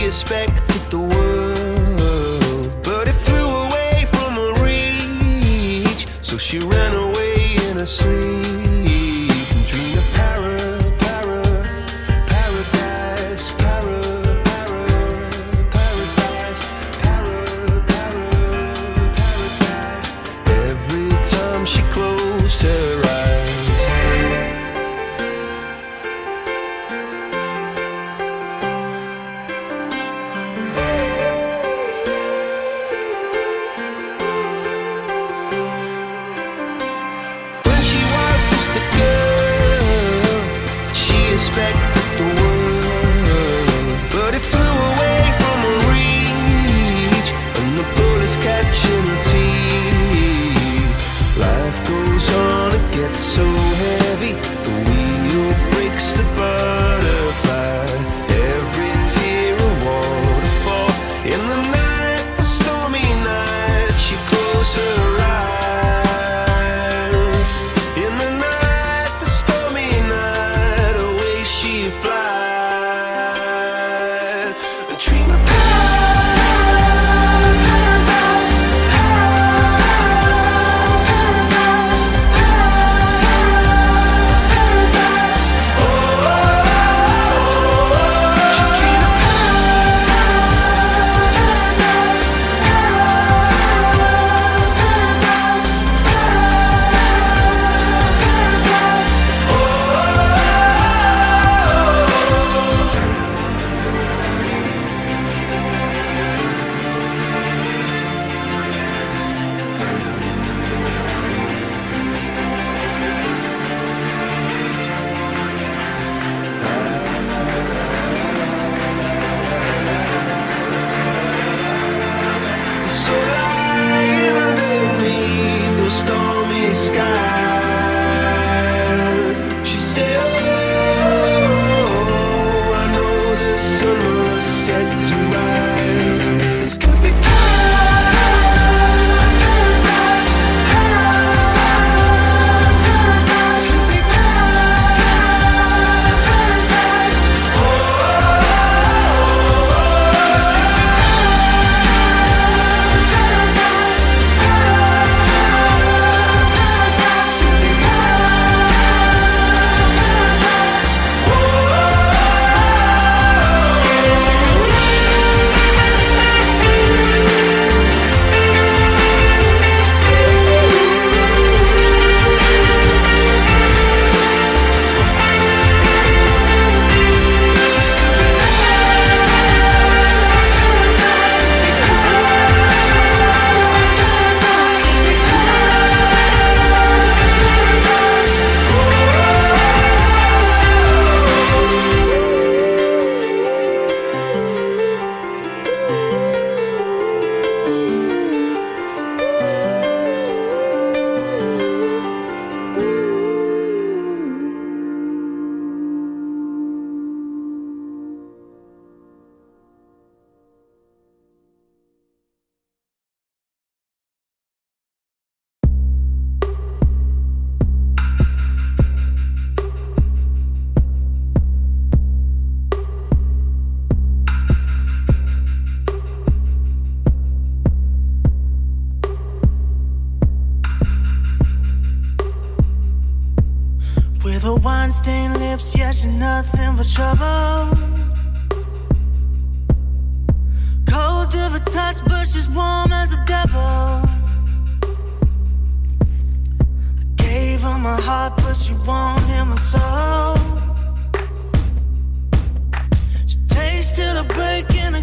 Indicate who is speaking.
Speaker 1: expected the world, but it flew away from her reach. So she ran away in her sleep and dreamed of paradise, paradise. Every time she closed her eyes, when she was just a girl, she expected the world, but it flew away from her reach, and the bullets catching her teeth. Life goes on, it gets so heavy, the wheel breaks the butterfly. Every tear a waterfall. In the night, the stormy night, she closed her eyes. In the night, the stormy night, away she flies. A dream of paradise, paradise, paradise. Oh, she dreamed of paradise, so lying underneath those stormy skies, she said, oh, I know the sun was set to rise. This could be paradise, paradise, could be paradise. Oh, this could be
Speaker 2: with her wine-stained lips, yeah, she's nothing but trouble. Cold to the touch, but she's warm as a devil. I gave her my heart, but she won't hear my soul. She takes till I break in a